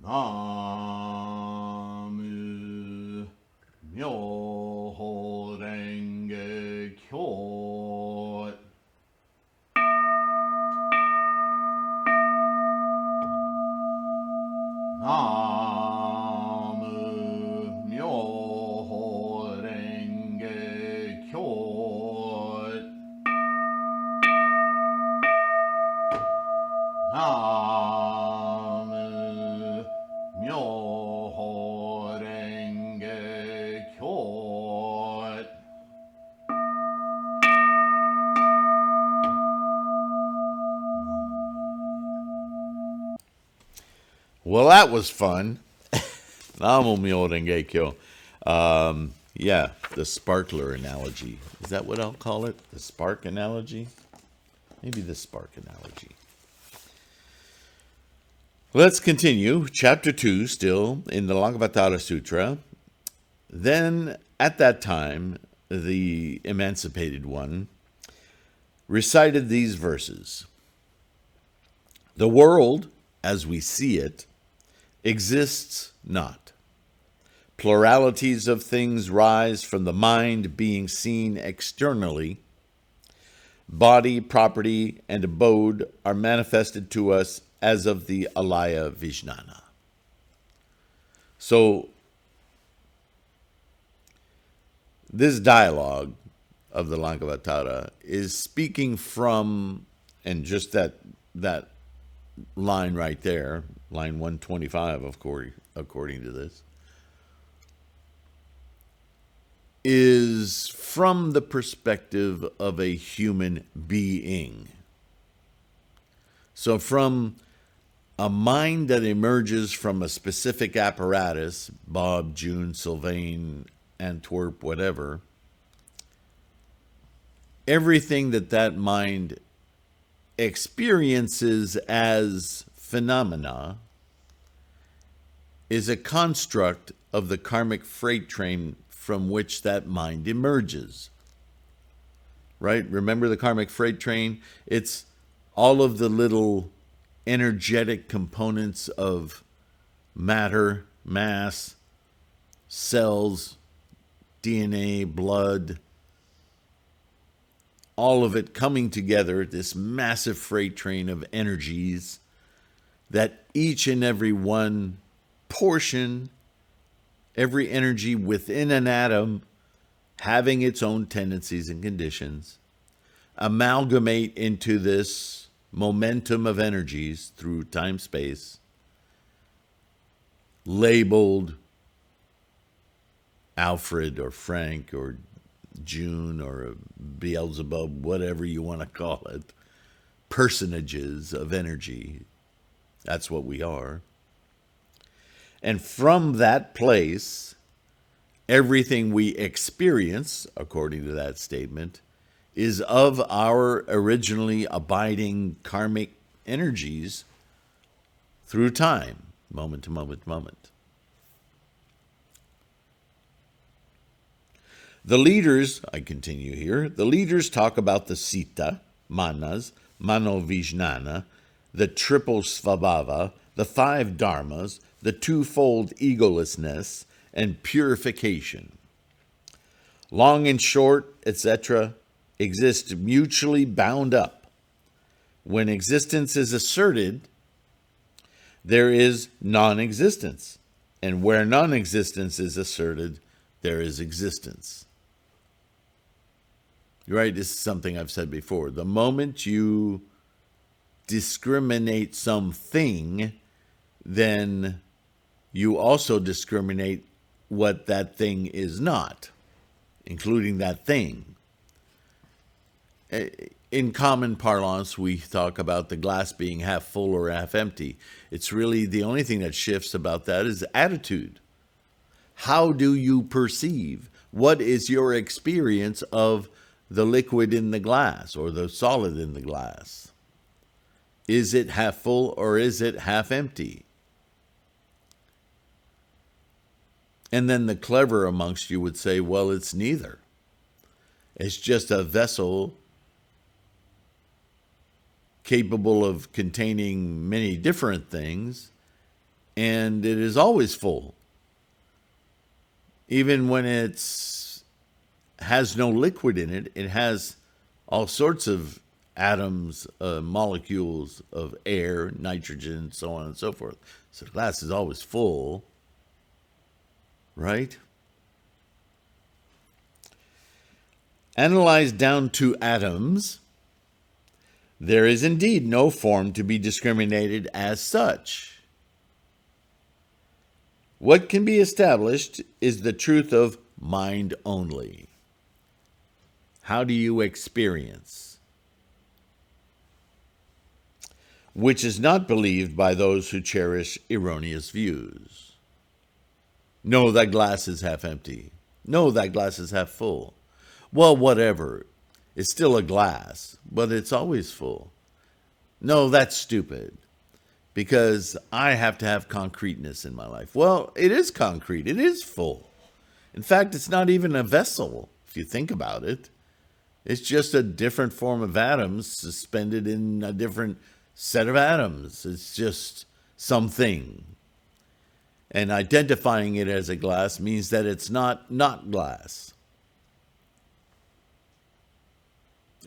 Namu Myoho Renge Kyo. Namu Myoho Renge Kyo. Namu Myoho Renge Kyo. Well, that was fun. Namu Myoho Renge Kyo. Yeah, the sparkler analogy. Is that what I'll call it? The spark analogy? Maybe the spark analogy. Let's continue. Chapter 2, still in the Lankavatara Sutra. Then, at that time, the emancipated one recited these verses. The world, as we see it, exists not. Pluralities of things rise from the mind being seen externally. Body, property, and abode are manifested to us as of the Alaya Vijnana. So, this dialogue of the Lankavatara is speaking from, and just that line right there, line 125, of course, according to this, is from the perspective of a human being. So from a mind that emerges from a specific apparatus, Bob, June, Sylvain, Antwerp, whatever, everything that mind experiences as phenomena is a construct of the karmic freight train from which that mind emerges. Right? Remember the karmic freight train? It's all of the little energetic components of matter, mass, cells, DNA, blood, all of it coming together, this massive freight train of energies that each and every one portion, every energy within an atom having its own tendencies and conditions, amalgamate into this momentum of energies through time-space, labeled Alfred or Frank or June or Beelzebub, whatever you want to call it, personages of energy. That's what we are. And from that place, everything we experience, according to that statement, is of our originally abiding karmic energies through time, moment to moment to moment. The leaders, I continue here, the leaders talk about the Sita, Manas, Manovijnana, the triple Svabhava, the 5 Dharmas, the twofold egolessness, and purification. Long and short, etc., exist mutually bound up. When existence is asserted, there is non-existence. And where non-existence is asserted, there is existence. Right? This is something I've said before. The moment you discriminate something, then you also discriminate what that thing is not, including that thing. In common parlance, we talk about the glass being half full or half empty. It's really the only thing that shifts about that is attitude. How do you perceive? What is your experience of the liquid in the glass or the solid in the glass? Is it half full or is it half empty? And then the clever amongst you would say, well, it's neither. It's just a vessel capable of containing many different things, and it is always full. Even when it's has no liquid in it, it has all sorts of atoms, molecules of air, nitrogen, so on and so forth. So the glass is always full, right? Analyzed down to atoms, there is indeed no form to be discriminated as such. What can be established is the truth of mind only. How do you experience? Which is not believed by those who cherish erroneous views. No, that glass is half empty. No, that glass is half full. Well, whatever. It's still a glass, but it's always full. No, that's stupid, because I have to have concreteness in my life. Well, it is concrete. It is full. In fact, it's not even a vessel, if you think about it. It's just a different form of atoms suspended in a different set of atoms. It's just something. And identifying it as a glass means that it's not glass.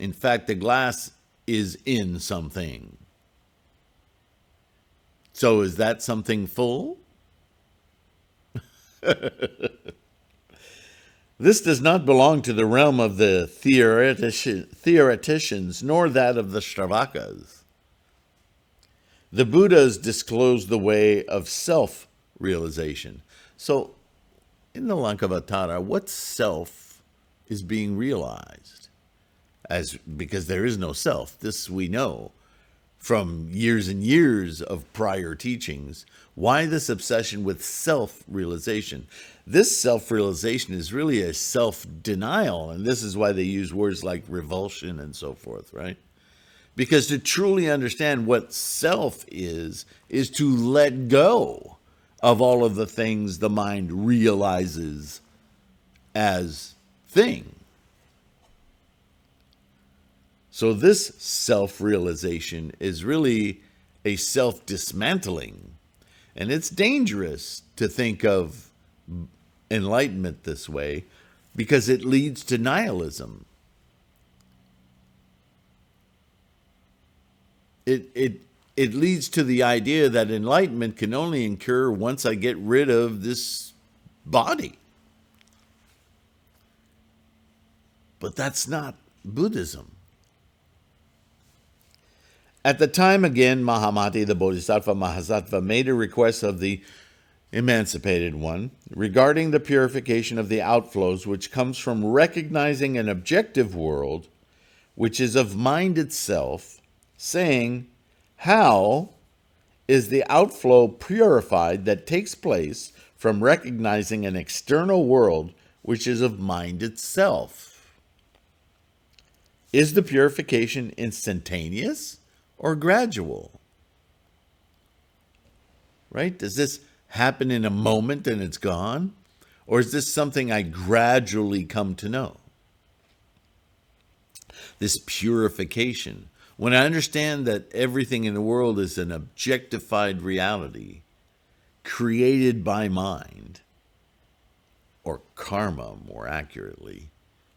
In fact, the glass is in something. So is that something full? This does not belong to the realm of the theoreticians, nor that of the Shravakas. The Buddhas disclose the way of self-realization. So, in the Lankavatara, what self is being realized? Because there is no self. This we know from years and years of prior teachings. Why this obsession with self-realization? This self-realization is really a self-denial, and this is why they use words like revulsion and so forth, right? Because to truly understand what self is to let go of all of the things the mind realizes as thing. So this self-realization is really a self-dismantling. And it's dangerous to think of enlightenment this way because it leads to nihilism. It leads to the idea that enlightenment can only occur once I get rid of this body. But that's not Buddhism. At the time, again, Mahamati, the Bodhisattva Mahasattva, made a request of the emancipated one regarding the purification of the outflows which comes from recognizing an objective world which is of mind itself, saying, how is the outflow purified that takes place from recognizing an external world which is of mind itself? Is the purification instantaneous or gradual? Right? Does this happen in a moment and it's gone? Or is this something I gradually come to know? This purification. When I understand that everything in the world is an objectified reality created by mind, or karma more accurately,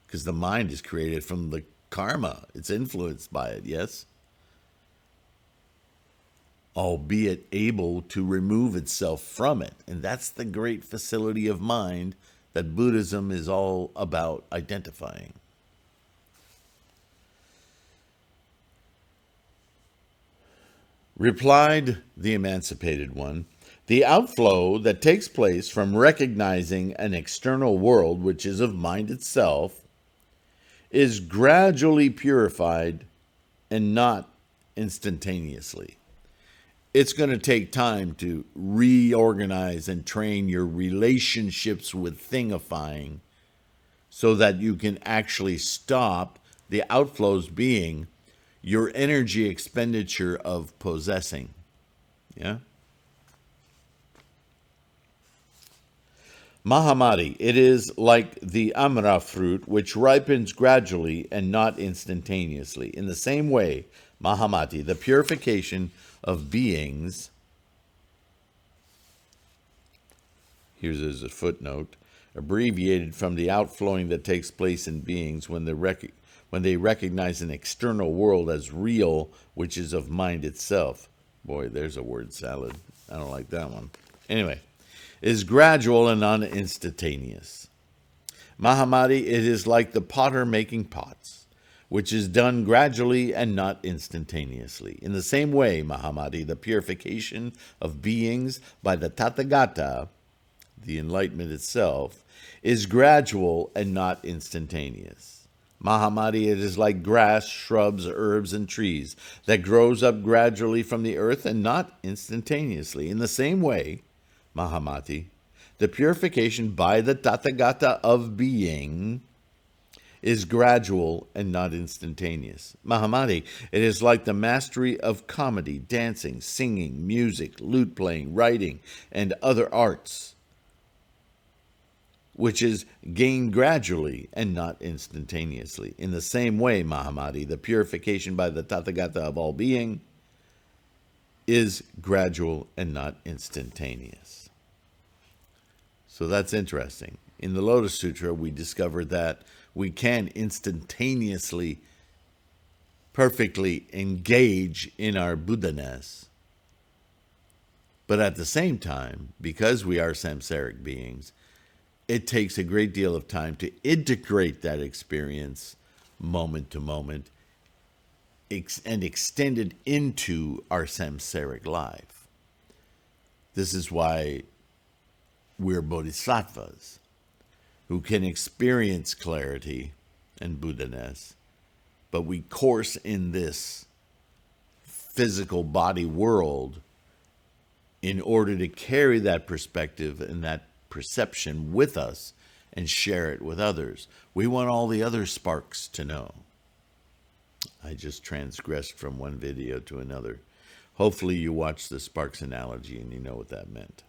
because the mind is created from the karma. It's influenced by it, yes? Albeit able to remove itself from it. And that's the great facility of mind that Buddhism is all about identifying. Replied the emancipated one, the outflow that takes place from recognizing an external world which is of mind itself is gradually purified and not instantaneously. It's going to take time to reorganize and train your relationships with thingifying so that you can actually stop the outflows being your energy expenditure of possessing. Yeah? Mahamati, it is like the amara fruit which ripens gradually and not instantaneously. In the same way, Mahamati, the purification of beings here's as a footnote, abbreviated from the outflowing that takes place in beings when they recognize an external world as real, which is of mind itself. Boy, there's a word salad. I don't like that one. Anyway, is gradual and non-instantaneous. Mahamati, it is like the potter making pots, which is done gradually and not instantaneously. In the same way, Mahamati, the purification of beings by the Tathagata, the enlightenment itself, is gradual and not instantaneous. Mahamati, it is like grass, shrubs, herbs, and trees that grows up gradually from the earth and not instantaneously. In the same way, Mahamati, the purification by the Tathagata of being is gradual and not instantaneous. Mahamati, it is like the mastery of comedy, dancing, singing, music, lute playing, writing, and other arts, which is gained gradually and not instantaneously. In the same way, Mahamati, the purification by the Tathagata of all being is gradual and not instantaneous. So that's interesting. In the Lotus Sutra, we discovered that we can instantaneously, perfectly engage in our Buddha-ness. But at the same time, because we are samsaric beings, it takes a great deal of time to integrate that experience moment to moment and extend it into our samsaric life. This is why we're bodhisattvas who can experience clarity and Buddha-ness, but we course in this physical body world in order to carry that perspective and that perception with us and share it with others. We want all the other sparks to know. I just transgressed from one video to another. Hopefully you watched the sparks analogy and you know what that meant.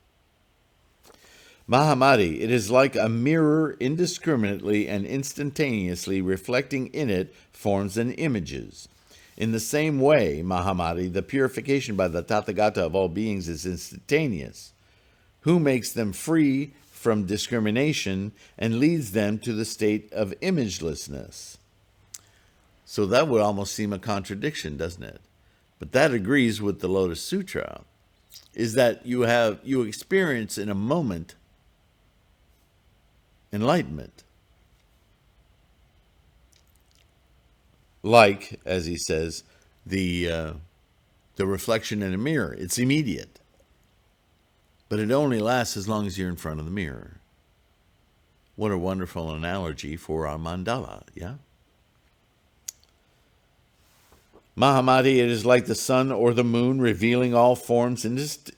Mahamati, it is like a mirror indiscriminately and instantaneously reflecting in it forms and images. In the same way, Mahamati, the purification by the Tathagata of all beings is instantaneous, who makes them free from discrimination and leads them to the state of imagelessness. So that would almost seem a contradiction, doesn't it? But that agrees with the Lotus Sutra, is that you experience in a moment enlightenment. Like, as he says, the reflection in a mirror. It's immediate. But it only lasts as long as you're in front of the mirror. What a wonderful analogy for our mandala, yeah? Mahamati, it is like the sun or the moon revealing all forms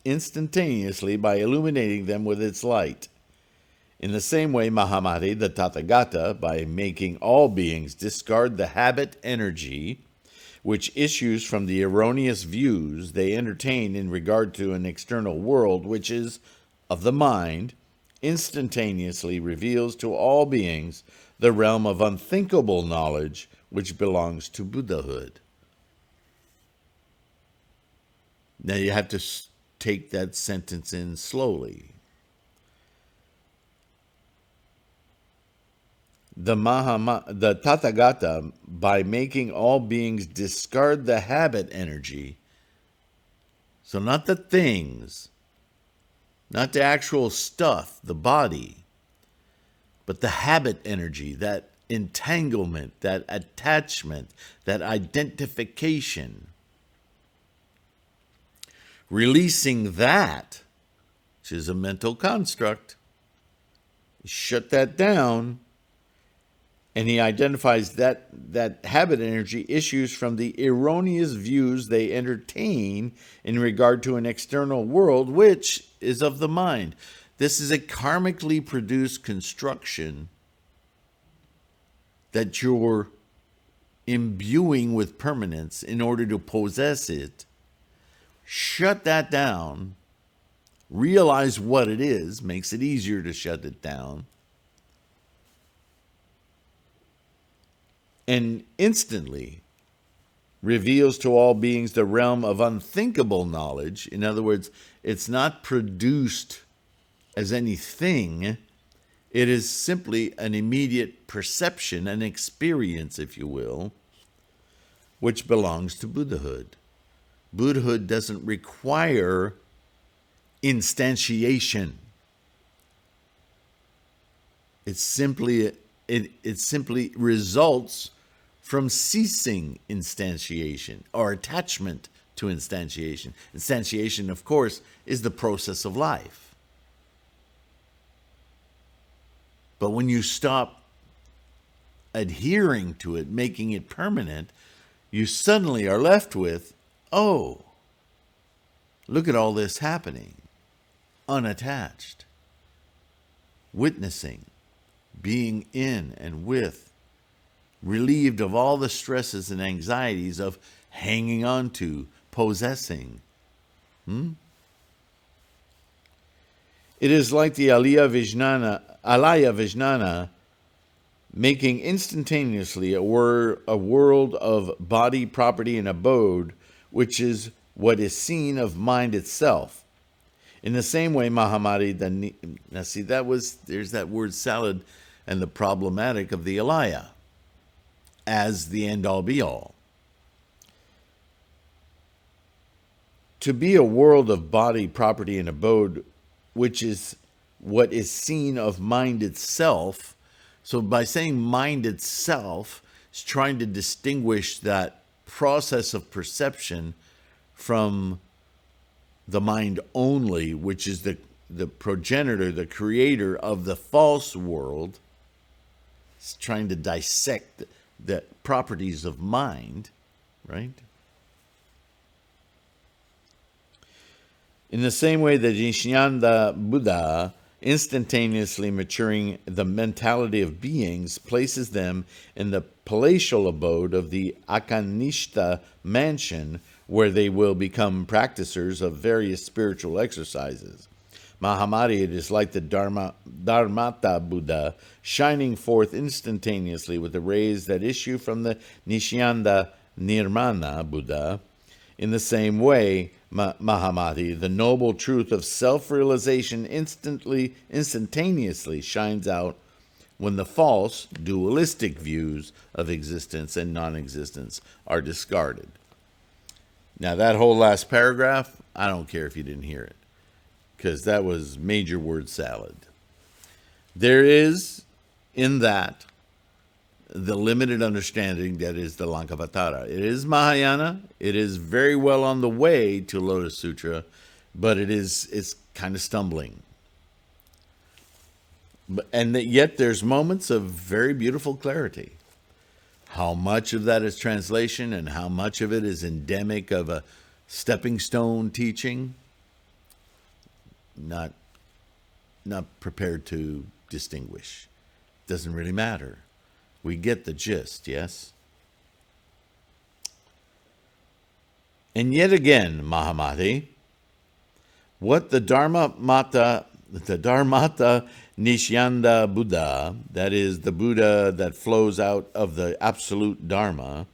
instantaneously by illuminating them with its light. In the same way, Mahamati, the Tathagata, by making all beings discard the habit energy which issues from the erroneous views they entertain in regard to an external world, which is of the mind, instantaneously reveals to all beings the realm of unthinkable knowledge which belongs to Buddhahood. Now you have to take that sentence in slowly. The Tathagata, by making all beings discard the habit energy, so not the things, not the actual stuff, the body, but the habit energy, that entanglement, that attachment, that identification. Releasing that, which is a mental construct, shut that down. And he identifies that habit energy issues from the erroneous views they entertain in regard to an external world, which is of the mind. This is a karmically produced construction that you're imbuing with permanence in order to possess it. Shut that down. Realize what it is. Makes it easier to shut it down. And instantly reveals to all beings the realm of unthinkable knowledge. In other words, it's not produced as anything. It is simply an immediate perception, an experience, if you will, which belongs to Buddhahood. Buddhahood doesn't require instantiation. It simply results from ceasing instantiation or attachment to instantiation. Instantiation, of course, is the process of life. But when you stop adhering to it, making it permanent, you suddenly are left with, oh, look at all this happening, unattached, witnessing, being in and with, relieved of all the stresses and anxieties of hanging on to, possessing. It is like the Alaya Vijnana making instantaneously a world of body, property, and abode, which is what is seen of mind itself. In the same way, Mahamati, now see, there's that word salad and the problematic of the Alaya as the end-all be-all. To be a world of body, property, and abode, which is what is seen of mind itself. So by saying mind itself, it's trying to distinguish that process of perception from the mind only, which is the progenitor, the creator of the false world. It's trying to dissect the properties of mind, right? In the same way that Nishyanda Buddha, instantaneously maturing the mentality of beings, places them in the palatial abode of the Akanishta mansion, where they will become practicers of various spiritual exercises. Mahamati, it is like the Dharmata Buddha, shining forth instantaneously with the rays that issue from the Nishyanda Nirmana Buddha. In the same way, Mahamati, the noble truth of self-realization instantaneously shines out when the false, dualistic views of existence and non-existence are discarded. Now, that whole last paragraph, I don't care if you didn't hear it, because that was major word salad. There is, in that, the limited understanding that is the Lankavatara. It is Mahayana. It is very well on the way to Lotus Sutra, but it's kind of stumbling. And yet there's moments of very beautiful clarity. How much of that is translation and how much of it is endemic of a stepping stone teaching, not prepared to distinguish. Doesn't really matter. We get the gist, yes? And yet again, Mahamati, what the Dharmata Nishyanda Buddha, that is the Buddha that flows out of the absolute Dharma,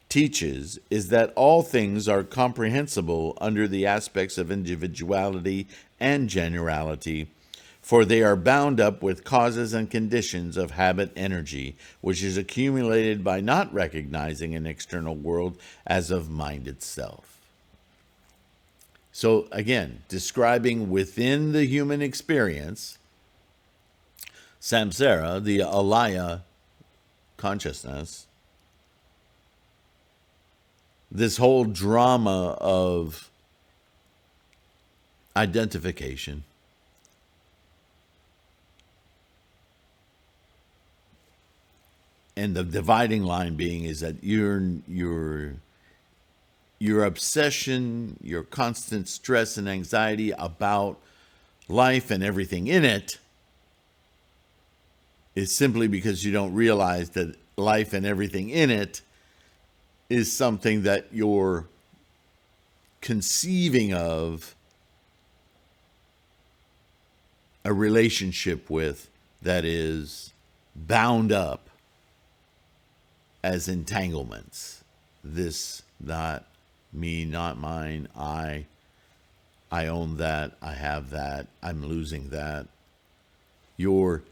teaches is that all things are comprehensible under the aspects of individuality and generality, for they are bound up with causes and conditions of habit energy, which is accumulated by not recognizing an external world as of mind itself. So again, describing within the human experience, samsara, the Alaya consciousness, this whole drama of identification, and the dividing line being is that your obsession, your constant stress and anxiety about life and everything in it is simply because you don't realize that life and everything in it is something that you're conceiving of a relationship with that is bound up as entanglements. This, that, me, not mine, I, I own that, I have that, I'm losing that. Your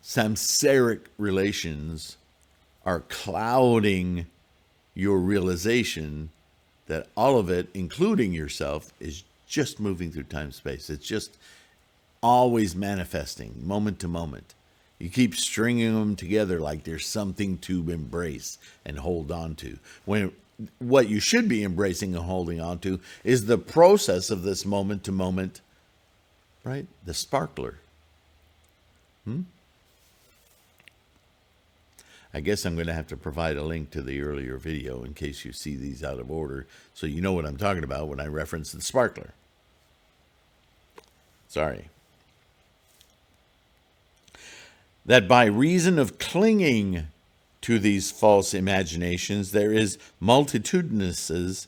samsaric relations are clouding your realization that all of it, including yourself, is just moving through time-space. It's just always manifesting, moment to moment. You keep stringing them together like there's something to embrace and hold on to. When what you should be embracing and holding on to is the process of this moment to moment, right? The sparkler. I guess I'm going to have to provide a link to the earlier video in case you see these out of order, so you know what I'm talking about when I reference the sparkler. Sorry. That by reason of clinging to these false imaginations, there is multitudinous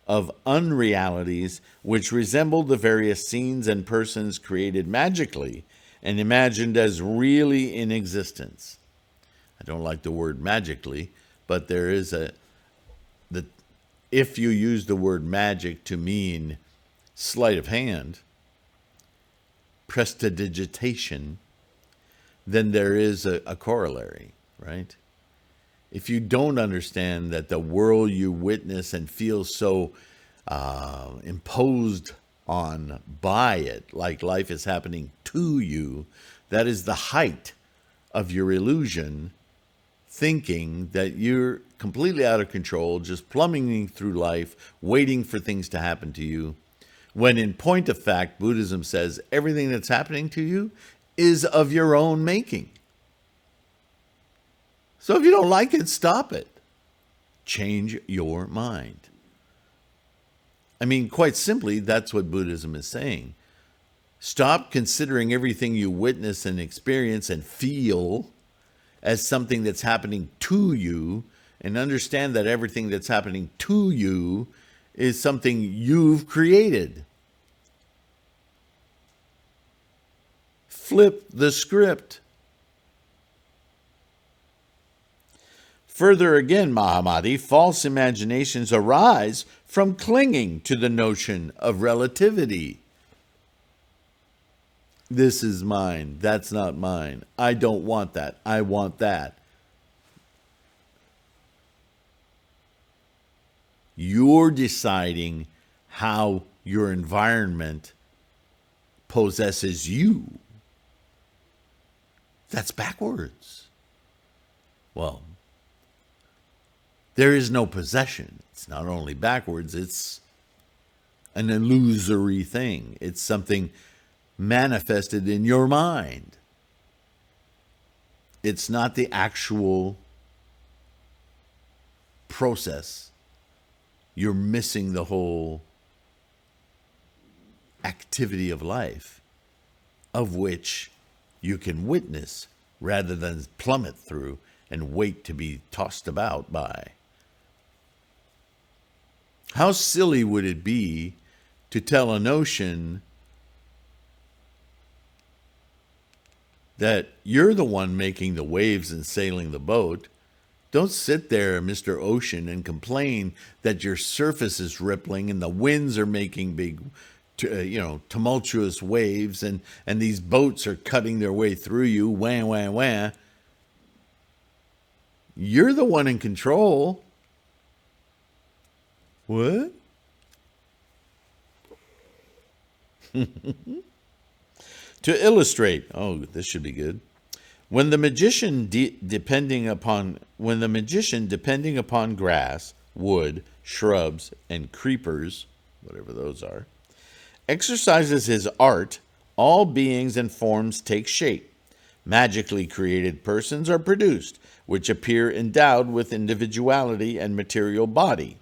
of unrealities which resemble the various scenes and persons created magically and imagined as really in existence. I don't like the word magically, but there is if you use the word magic to mean sleight of hand, prestidigitation, then there is a corollary, right? If you don't understand that the world you witness and feel so imposed on by it, like life is happening to you, that is the height of your illusion, thinking that you're completely out of control, just plummeting through life, waiting for things to happen to you, when in point of fact, Buddhism says everything that's happening to you is of your own making. So if you don't like it, stop it. Change your mind. I mean, quite simply, that's what Buddhism is saying. Stop considering everything you witness and experience and feel as something that's happening to you, and understand that everything that's happening to you is something you've created. Flip the script. Further again, Mahamati, false imaginations arise from clinging to the notion of relativity. This is mine. That's not mine. I don't want that. I want that. You're deciding how your environment possesses you. That's backwards. Well, there is no possession. It's not only backwards, it's an illusory thing. It's something manifested in your mind. It's not the actual process. You're missing the whole activity of life, of which you can witness rather than plummet through and wait to be tossed about by. How silly would it be to tell an ocean that you're the one making the waves and sailing the boat? Don't sit there, Mr. Ocean, and complain that your surface is rippling and the winds are making big, tumultuous waves, and these boats are cutting their way through you, wah, wah, wah. You're the one in control. What? To illustrate, this should be good. When the magician depending upon grass, wood, shrubs, and creepers, whatever those are, exercises his art, all beings and forms take shape. Magically created persons are produced, which appear endowed with individuality and material body,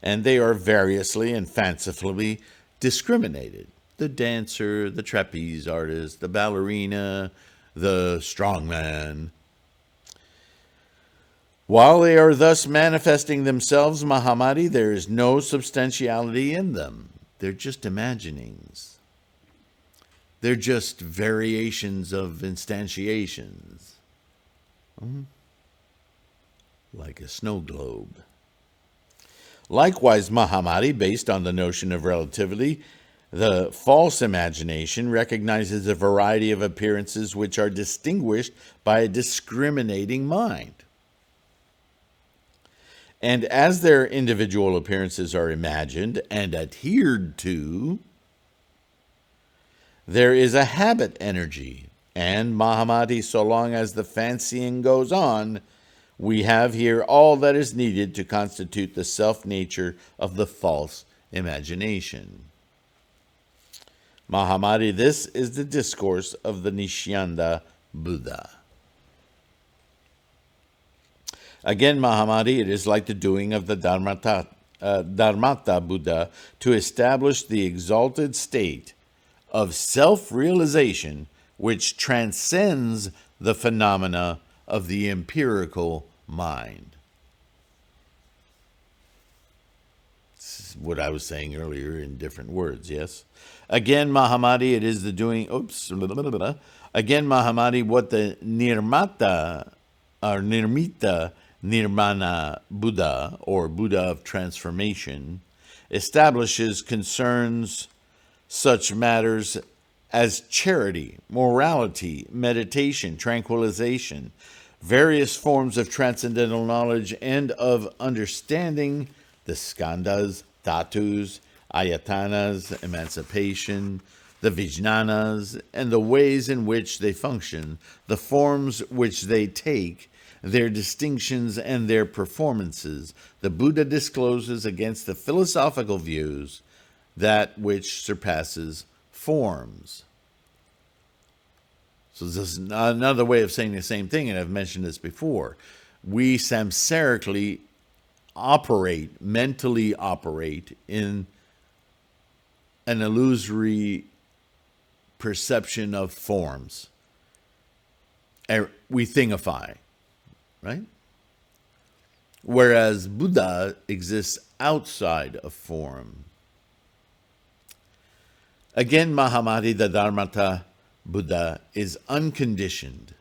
and they are variously and fancifully discriminated. The dancer, the trapeze artist, the ballerina, the strongman. While they are thus manifesting themselves, Mahamati, there is no substantiality in them. They're just imaginings. They're just variations of instantiations. Like a snow globe. Likewise, Mahamati, based on the notion of relativity, the false imagination recognizes a variety of appearances which are distinguished by a discriminating mind. And as their individual appearances are imagined and adhered to, there is a habit energy. And Mahamati, so long as the fancying goes on, we have here all that is needed to constitute the self-nature of the false imagination. Mahamati, this is the discourse of the Nishyanda Buddha. Again, Mahamati, it is like the doing of the Dharmata Buddha to establish the exalted state of self-realization which transcends the phenomena of the empirical mind. This is what I was saying earlier in different words, yes? Again, Mahamati, it is the doing, again, Mahamati, what the Nirmata, or Nirmita Nirmana Buddha, or Buddha of transformation, establishes concerns such matters as charity, morality, meditation, tranquilization, various forms of transcendental knowledge and of understanding, the skandhas, dhatus, ayatanas, emancipation, the vijnanas, and the ways in which they function, the forms which they take, their distinctions and their performances. The Buddha discloses against the philosophical views that which surpasses forms. So this is another way of saying the same thing, and I've mentioned this before. We samsarically mentally operate in an illusory perception of forms. We thingify, right? Whereas Buddha exists outside of form. Again, Mahamati, the Dharmata Buddha, is unconditioned,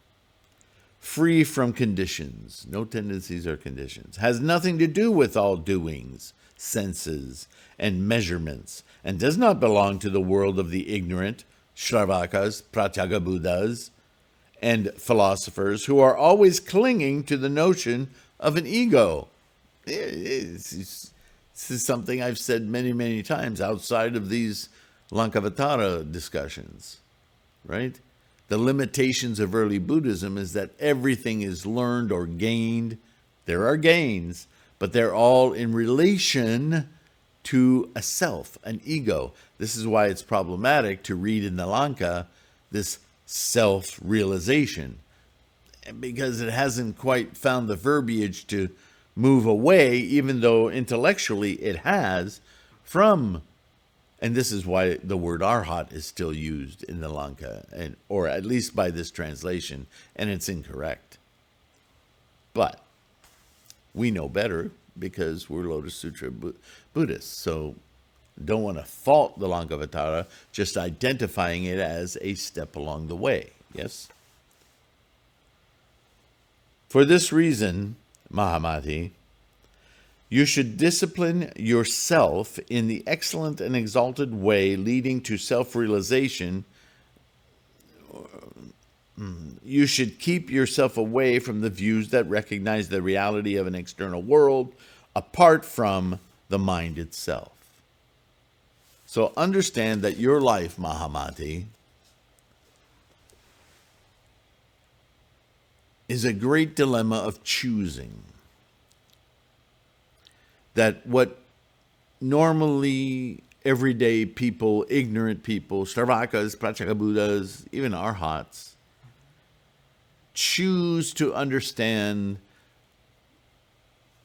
free from conditions, no tendencies or conditions, has nothing to do with all doings, senses, and measurements, and does not belong to the world of the ignorant, Shravakas, Pratyaga Buddhas, and philosophers who are always clinging to the notion of an ego. This is something I've said many, many times outside of these Lankavatara discussions, right? The limitations of early Buddhism is that everything is learned or gained. There are gains, but they're all in relation to a self, an ego. This is why it's problematic to read in the Lanka this self-realization, because it hasn't quite found the verbiage to move away, even though intellectually it has, from. And this is why the word arhat is still used in the Lanka, or at least by this translation, and it's incorrect. But we know better because we're Lotus Sutra Buddhists, so don't want to fault the Lankavatara, just identifying it as a step along the way, yes? For this reason, Mahamati, you should discipline yourself in the excellent and exalted way leading to self-realization. You should keep yourself away from the views that recognize the reality of an external world apart from the mind itself. So understand that your life, Mahamati, is a great dilemma of choosing. That what normally everyday people, ignorant people, Shravakas, Pratyaga Buddhas, even Arhats, choose to understand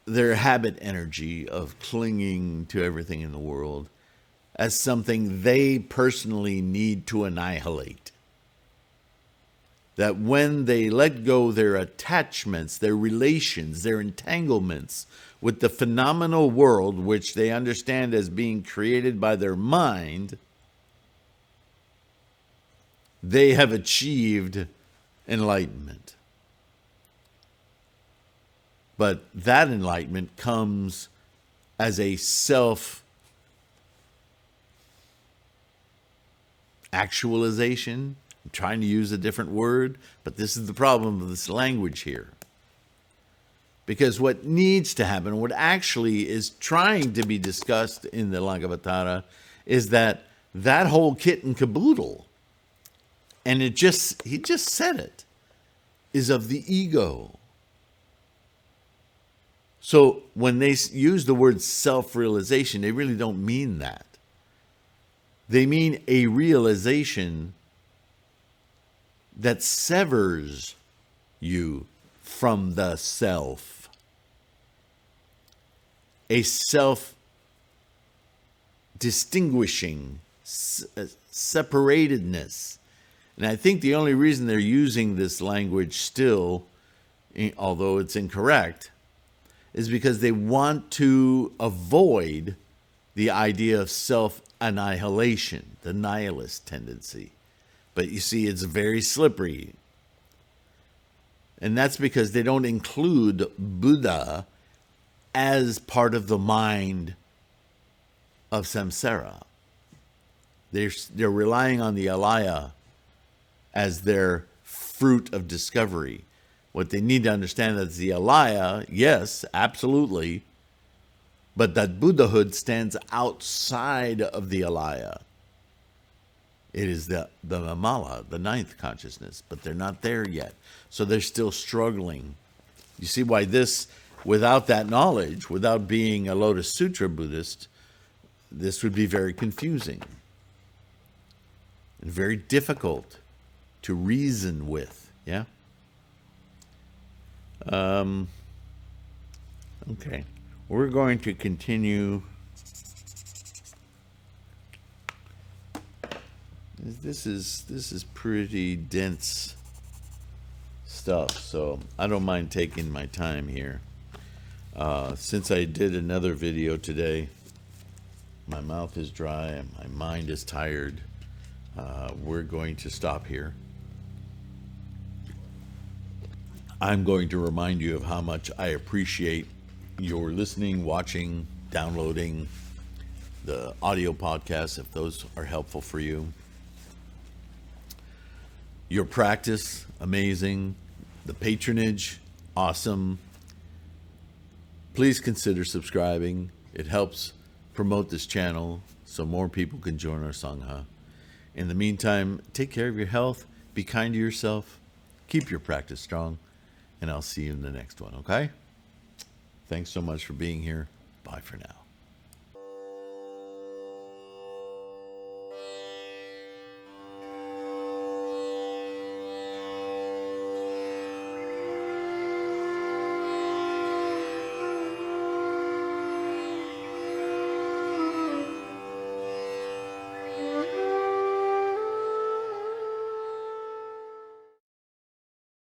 their habit energy of clinging to everything in the world as something they personally need to annihilate. That when they let go their attachments, their relations, their entanglements with the phenomenal world, which they understand as being created by their mind, they have achieved enlightenment. But that enlightenment comes as a self-actualization. I'm trying to use a different word, but this is the problem of this language here. Because what needs to happen, what actually is trying to be discussed in the Lankavatara, is that whole kit and caboodle, and he just said it, is of the ego. So when they use the word self-realization, they really don't mean that. They mean a realization that severs you from the self. A self-distinguishing separatedness. And I think the only reason they're using this language still, although it's incorrect, is because they want to avoid the idea of self-annihilation, the nihilist tendency. But you see, it's very slippery. And that's because they don't include Buddha as part of the mind of samsara. They're relying on the Alaya as their fruit of discovery. What they need to understand is the Alaya, yes, absolutely, but that Buddhahood stands outside of the Alaya. It is the Mamala, the ninth consciousness, but they're not there yet. So they're still struggling. You see why this, without that knowledge, without being a Lotus Sutra Buddhist, this would be very confusing and very difficult to reason with, yeah? Okay, we're going to continue. This is pretty dense stuff, so I don't mind taking my time here. Since I did another video today, my mouth is dry and my mind is tired. We're going to stop here. I'm going to remind you of how much I appreciate your listening, watching, downloading the audio podcasts, if those are helpful for you. Your practice, amazing. The patronage, awesome. Please consider subscribing. It helps promote this channel so more people can join our Sangha. In the meantime, take care of your health, be kind to yourself, keep your practice strong, and I'll see you in the next one, okay? Thanks so much for being here. Bye for now.